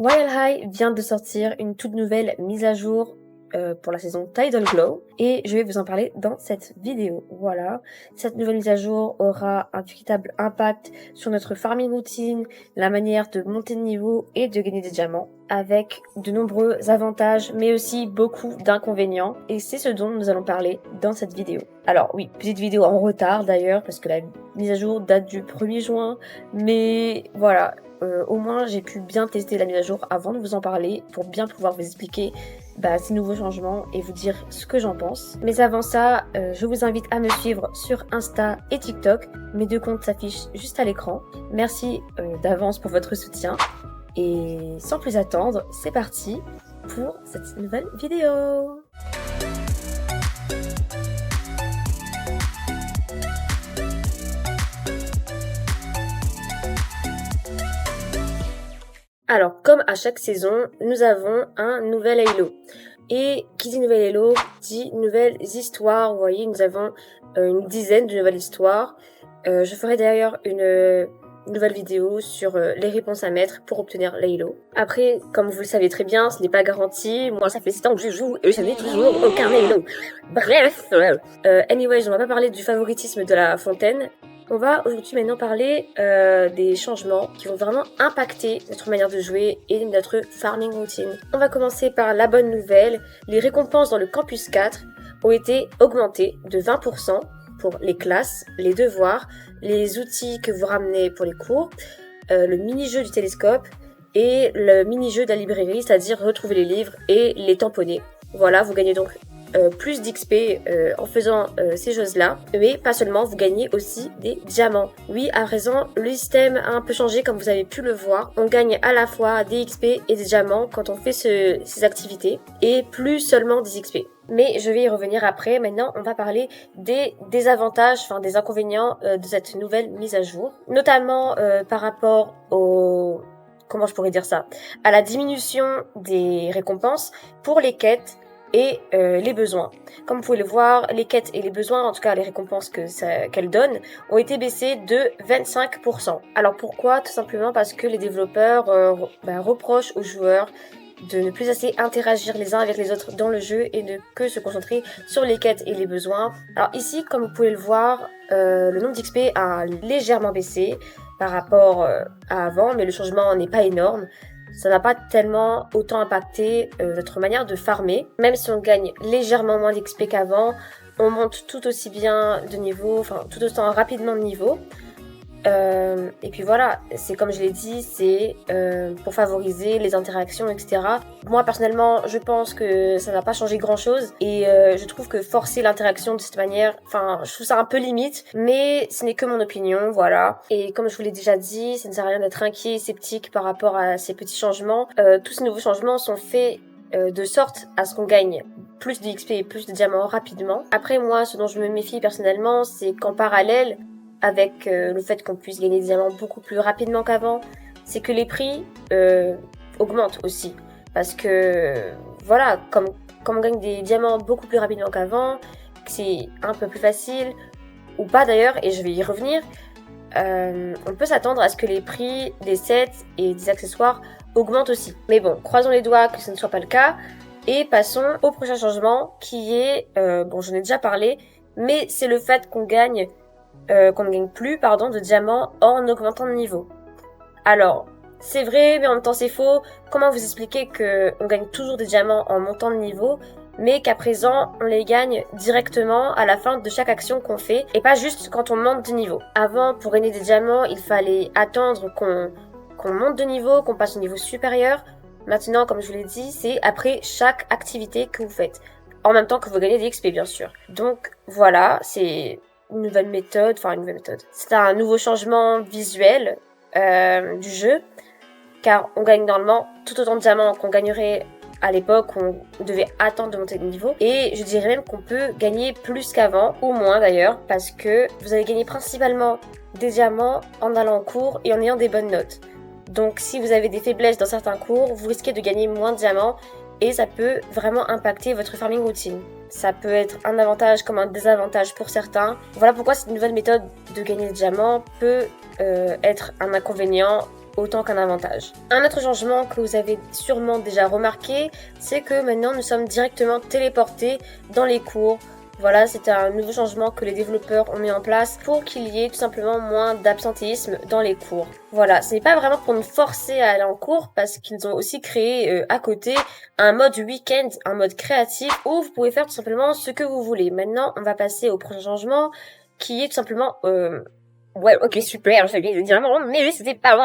Royal High vient de sortir une toute nouvelle mise à jour pour la saison Tidal Glow et je vais vous en parler dans cette vidéo. Voilà, cette nouvelle mise à jour aura un véritable impact sur notre farming routine, la manière de monter de niveau et de gagner des diamants, avec de nombreux avantages mais aussi beaucoup d'inconvénients, et c'est ce dont nous allons parler dans cette vidéo. Alors oui, petite vidéo en retard d'ailleurs parce que la mise à jour date du 1er juin, mais voilà. Au moins j'ai pu bien tester la mise à jour avant de vous en parler pour bien pouvoir vous expliquer ces nouveaux changements et vous dire ce que j'en pense. Mais avant ça, je vous invite à me suivre sur Insta et TikTok. Mes deux comptes s'affichent juste à l'écran. Merci d'avance pour votre soutien. Et sans plus attendre, c'est parti pour cette nouvelle vidéo. Alors, comme à chaque saison, nous avons un nouvel Halo. Et qui dit nouvel Halo, dit nouvelles histoires. Vous voyez, nous avons une dizaine de nouvelles histoires. Je ferai d'ailleurs une nouvelle vidéo sur les réponses à mettre pour obtenir l'Halo. Après, comme vous le savez très bien, ce n'est pas garanti. Moi, ça fait 7 ans que je joue et je n'ai toujours aucun Halo. Bref, anyway, on va pas parler du favoritisme de la fontaine. On va aujourd'hui maintenant parler des changements qui vont vraiment impacter notre manière de jouer et notre farming routine. On va commencer par la bonne nouvelle. Les récompenses dans le campus 4 ont été augmentées de 20% pour les classes, les devoirs, les outils que vous ramenez pour les cours, le mini-jeu du télescope et le mini-jeu de la librairie, c'est-à-dire retrouver les livres et les tamponner. Voilà, vous gagnez donc plus d'XP en faisant ces choses-là, mais pas seulement, vous gagnez aussi des diamants. Oui, à raison, le système a un peu changé comme vous avez pu le voir. On gagne à la fois des XP et des diamants quand on fait ces activités, et plus seulement des XP. Mais je vais y revenir après. Maintenant, on va parler des désavantages, enfin des inconvénients de cette nouvelle mise à jour, notamment par rapport au... comment je pourrais dire ça, à la diminution des récompenses pour les quêtes et les besoins. Comme vous pouvez le voir, les quêtes et les besoins, en tout cas les récompenses qu'elles donnent, ont été baissées de 25%. Alors pourquoi? Tout simplement parce que les développeurs reprochent aux joueurs de ne plus assez interagir les uns avec les autres dans le jeu et ne que se concentrer sur les quêtes et les besoins. Alors ici, comme vous pouvez le voir, le nombre d'XP a légèrement baissé par rapport à avant, mais le changement n'est pas énorme. Ça n'a pas tellement autant impacté notre manière de farmer. Même si on gagne légèrement moins d'XP qu'avant, on monte tout aussi bien de niveau, enfin tout autant rapidement de niveau. Et puis voilà, c'est comme je l'ai dit, c'est pour favoriser les interactions, etc. Moi personnellement, je pense que ça n'a pas changé grand chose et je trouve que forcer l'interaction de cette manière, enfin, je trouve ça un peu limite, mais ce n'est que mon opinion, voilà. Et comme je vous l'ai déjà dit, ça ne sert à rien d'être inquiet et sceptique par rapport à ces petits changements. Tous ces nouveaux changements sont faits de sorte à ce qu'on gagne plus de XP et plus de diamants rapidement. Après, moi, ce dont je me méfie personnellement, c'est qu'en parallèle, avec le fait qu'on puisse gagner des diamants beaucoup plus rapidement qu'avant, c'est que les prix augmentent aussi. Parce que, voilà, comme on gagne des diamants beaucoup plus rapidement qu'avant, c'est un peu plus facile, ou pas d'ailleurs, et je vais y revenir, on peut s'attendre à ce que les prix des sets et des accessoires augmentent aussi. Mais bon, croisons les doigts que ce ne soit pas le cas, et passons au prochain changement qui est, bon j'en ai déjà parlé, mais c'est le fait qu'on ne gagne plus de diamants en augmentant de niveau. Alors, c'est vrai, mais en même temps c'est faux. Comment vous expliquer qu'on gagne toujours des diamants en montant de niveau, mais qu'à présent on les gagne directement à la fin de chaque action qu'on fait, et pas juste quand on monte de niveau. Avant, pour gagner des diamants, il fallait attendre qu'on monte de niveau, qu'on passe au niveau supérieur. Maintenant, comme je vous l'ai dit, c'est après chaque activité que vous faites. En même temps que vous gagnez des XP, bien sûr. Donc voilà, c'est une nouvelle méthode. C'est un nouveau changement visuel du jeu, car on gagne normalement tout autant de diamants qu'on gagnerait à l'époque où on devait attendre de monter de niveau, et je dirais même qu'on peut gagner plus qu'avant, ou moins d'ailleurs, parce que vous allez gagner principalement des diamants en allant en cours et en ayant des bonnes notes. Donc si vous avez des faiblesses dans certains cours, vous risquez de gagner moins de diamants, et ça peut vraiment impacter votre farming routine. Ça peut être un avantage comme un désavantage pour certains. Voilà pourquoi cette nouvelle méthode de gagner des diamants peut être un inconvénient autant qu'un avantage. Un autre changement que vous avez sûrement déjà remarqué, c'est que maintenant nous sommes directement téléportés dans les cours. Voilà, c'est un nouveau changement que les développeurs ont mis en place pour qu'il y ait tout simplement moins d'absentéisme dans les cours. Voilà, ce n'est pas vraiment pour nous forcer à aller en cours parce qu'ils ont aussi créé à côté un mode week-end, un mode créatif où vous pouvez faire tout simplement ce que vous voulez. Maintenant, on va passer au prochain changement qui est tout simplement... Ouais, ok, super, je vais le dire, mais c'était pas...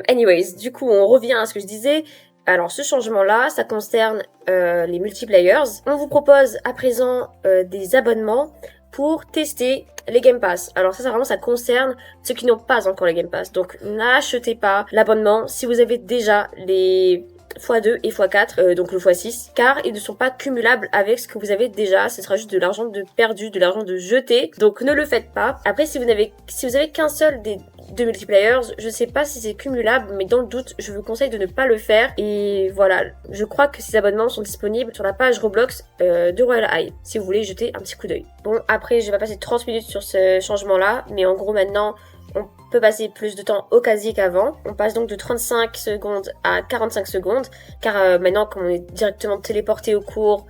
Anyways, du coup, on revient à ce que je disais. Alors, ce changement-là, ça concerne les multiplayers. On vous propose à présent des abonnements pour tester les Game Pass. Alors ça concerne ceux qui n'ont pas encore les Game Pass. Donc, n'achetez pas l'abonnement si vous avez déjà les x2 et x4, donc le x6, car ils ne sont pas cumulables avec ce que vous avez déjà. Ce sera juste de l'argent de perdu, de l'argent de jeté. Donc, ne le faites pas. Après, si vous avez qu'un seul des deux multiplayers, je sais pas si c'est cumulable, mais dans le doute, je vous conseille de ne pas le faire. Et voilà, je crois que ces abonnements sont disponibles sur la page Roblox de Royal High, si vous voulez jeter un petit coup d'œil. Bon, après, je vais pas passer 30 minutes sur ce changement-là, mais en gros, maintenant, on peut passer plus de temps au casier qu'avant. On passe donc de 35 secondes à 45 secondes, car maintenant, comme on est directement téléporté au cours,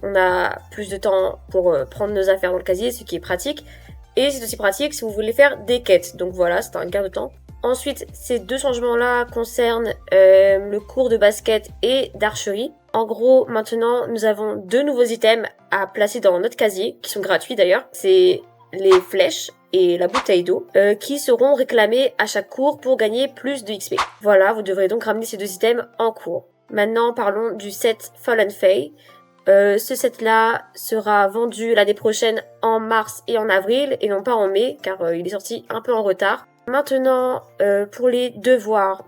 on a plus de temps pour prendre nos affaires dans le casier, ce qui est pratique. Et c'est aussi pratique si vous voulez faire des quêtes. Donc voilà, c'est un gain de temps. Ensuite, ces deux changements-là concernent le cours de basket et d'archerie. En gros, maintenant, nous avons deux nouveaux items à placer dans notre casier, qui sont gratuits d'ailleurs. C'est les flèches et la bouteille d'eau, qui seront réclamés à chaque cours pour gagner plus de XP. Voilà, vous devrez donc ramener ces deux items en cours. Maintenant, parlons du set Fallen Fae. Ce set-là sera vendu l'année prochaine en mars et en avril et non pas en mai car il est sorti un peu en retard. Maintenant, pour les devoirs,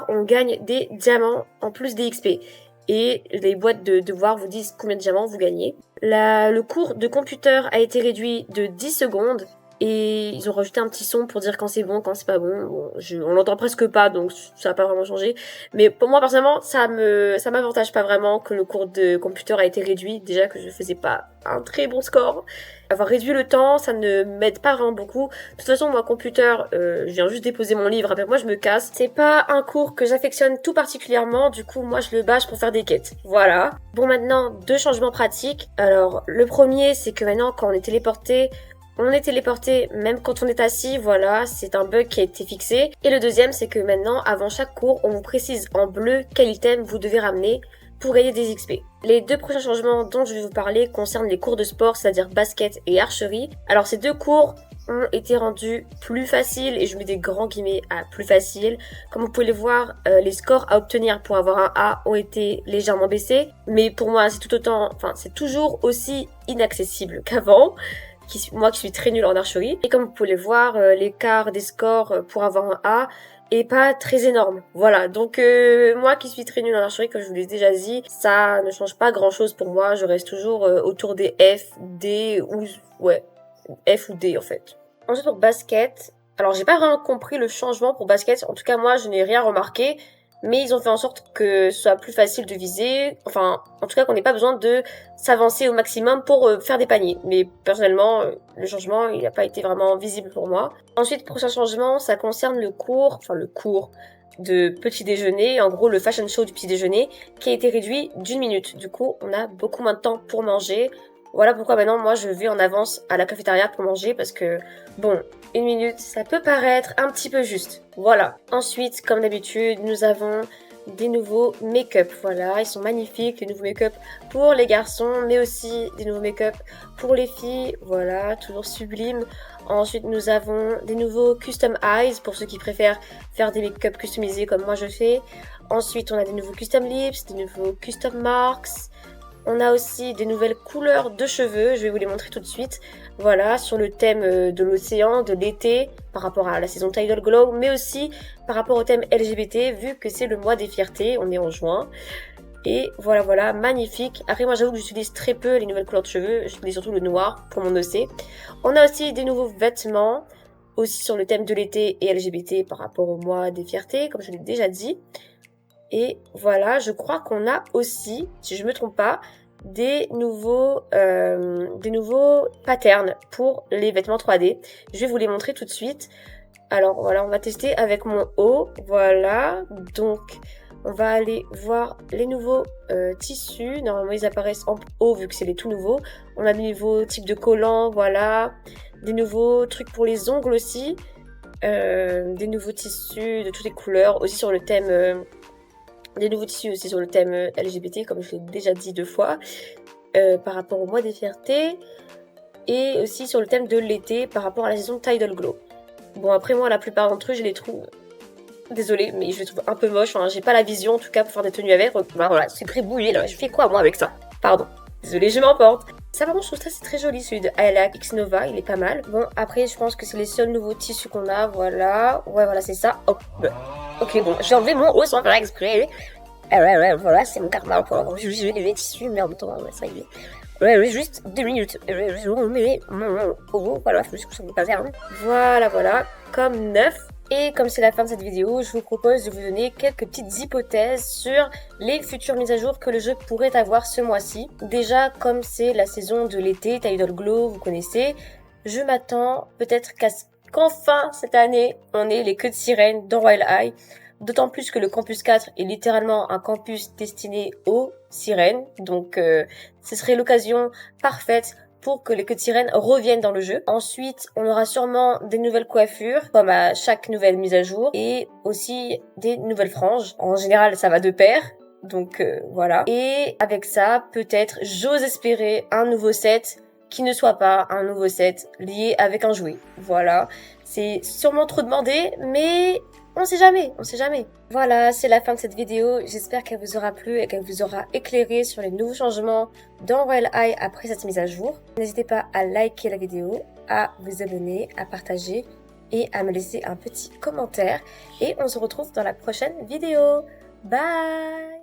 on gagne des diamants en plus des XP. Et les boîtes de devoirs vous disent combien de diamants vous gagnez. Le cours de computer a été réduit de 10 secondes. Et ils ont rajouté un petit son pour dire quand c'est bon, quand c'est pas bon. On l'entend presque pas, donc ça n'a pas vraiment changé. Mais pour moi, personnellement, ça m'avantage pas vraiment que le cours de computer a été réduit. Déjà que je faisais pas un très bon score. Avoir réduit le temps, ça ne m'aide pas vraiment beaucoup. De toute façon, moi, computer, je viens juste déposer mon livre, après moi, je me casse. C'est pas un cours que j'affectionne tout particulièrement, du coup, moi, je le bâche pour faire des quêtes. Voilà. Bon, maintenant, deux changements pratiques. Alors, le premier, c'est que maintenant, quand on est téléporté même quand on est assis, voilà, c'est un bug qui a été fixé. Et le deuxième, c'est que maintenant, avant chaque cours, on vous précise en bleu quel item vous devez ramener pour gagner des XP. Les deux prochains changements dont je vais vous parler concernent les cours de sport, c'est-à-dire basket et archerie. Alors ces deux cours ont été rendus plus faciles, et je mets des grands guillemets à plus facile. Comme vous pouvez le voir, les scores à obtenir pour avoir un A ont été légèrement baissés. Mais pour moi, c'est toujours aussi inaccessible qu'avant. Moi qui suis très nulle en archerie. Et comme vous pouvez le voir, l'écart des scores pour avoir un A est pas très énorme. Voilà, donc moi qui suis très nulle en archerie, comme je vous l'ai déjà dit, ça ne change pas grand chose pour moi. Je reste toujours autour des F, D F ou D en fait. Ensuite pour basket, alors j'ai pas vraiment compris le changement pour basket. En tout cas moi je n'ai rien remarqué. Mais ils ont fait en sorte que ce soit plus facile de viser. Enfin, en tout cas qu'on n'ait pas besoin de s'avancer au maximum pour faire des paniers. Mais personnellement, le changement, il n'a pas été vraiment visible pour moi. Ensuite, prochain changement, ça concerne le cours de petit déjeuner. En gros, le fashion show du petit déjeuner qui a été réduit d'1 minute. Du coup, on a beaucoup moins de temps pour manger. Voilà pourquoi maintenant, moi, je vais en avance à la cafétéria pour manger parce que, bon, 1 minute, ça peut paraître un petit peu juste. Voilà. Ensuite, comme d'habitude, nous avons des nouveaux make-up. Voilà, ils sont magnifiques, les nouveaux make-up pour les garçons, mais aussi des nouveaux make-up pour les filles. Voilà, toujours sublime. Ensuite, nous avons des nouveaux custom eyes pour ceux qui préfèrent faire des make-up customisés comme moi je fais. Ensuite, on a des nouveaux custom lips, des nouveaux custom marks. On a aussi des nouvelles couleurs de cheveux, je vais vous les montrer tout de suite. Voilà, sur le thème de l'océan, de l'été, par rapport à la saison Tidal Glow, mais aussi par rapport au thème LGBT, vu que c'est le mois des fiertés, on est en juin. Et voilà, magnifique. Après, moi, j'avoue que j'utilise très peu les nouvelles couleurs de cheveux, j'utilise surtout le noir pour mon OC. On a aussi des nouveaux vêtements, aussi sur le thème de l'été et LGBT par rapport au mois des fiertés, comme je l'ai déjà dit. Et voilà, je crois qu'on a aussi, si je me trompe pas, des nouveaux patterns pour les vêtements 3D. Je vais vous les montrer tout de suite. Alors voilà, on va tester avec mon haut. Voilà, donc on va aller voir les nouveaux tissus. Normalement, ils apparaissent en haut vu que c'est les tout nouveaux. On a des nouveaux types de collants, voilà. Des nouveaux trucs pour les ongles aussi. Des nouveaux tissus de toutes les couleurs. Aussi sur le thème... des nouveaux tissus aussi sur le thème LGBT, comme je l'ai déjà dit 2 fois. Par rapport au mois des fiertés. Et aussi sur le thème de l'été par rapport à la saison Tidal Glow. Bon, après moi, la plupart d'entre eux, je les trouve... Désolée, mais je les trouve un peu moches. Enfin, j'ai pas la vision, en tout cas, pour faire des tenues avec. Bah voilà, c'est très bouillé, là. Je fais quoi, moi, avec ça? Pardon. Désolée, je m'emporte. Ça, par contre, je trouve ça, c'est très joli, celui de Ayla X Nova. Il est pas mal. Bon, après, je pense que c'est les seuls nouveaux tissus qu'on a. Voilà. Ouais, voilà, c'est ça. Oh, bah. Ok, bon, j'ai enlevé mon haut sans faire exprès. Ouais, voilà, c'est mon karma. Encore. Je vais les tissus, mais en même temps, ouais, ça y est. Ouais, juste 2 minutes. Voilà, je me suis pas faire. Voilà, comme neuf. Et comme c'est la fin de cette vidéo, je vous propose de vous donner quelques petites hypothèses sur les futures mises à jour que le jeu pourrait avoir ce mois-ci. Déjà, comme c'est la saison de l'été, Tidal Glow, vous connaissez, je m'attends peut-être qu'enfin cette année, on ait les queues de sirène dans Royal High. D'autant plus que le campus 4 est littéralement un campus destiné aux sirènes. Donc ce serait l'occasion parfaite pour que les queues de sirène reviennent dans le jeu. Ensuite, on aura sûrement des nouvelles coiffures, comme à chaque nouvelle mise à jour, et aussi des nouvelles franges. En général, ça va de pair. Donc voilà. Et avec ça, peut-être, j'ose espérer un nouveau set qui ne soit pas un nouveau set lié avec un jouet. Voilà. C'est sûrement trop demandé, mais on sait jamais. Voilà, c'est la fin de cette vidéo. J'espère qu'elle vous aura plu et qu'elle vous aura éclairé sur les nouveaux changements dans Royal High après cette mise à jour. N'hésitez pas à liker la vidéo, à vous abonner, à partager et à me laisser un petit commentaire. Et on se retrouve dans la prochaine vidéo. Bye!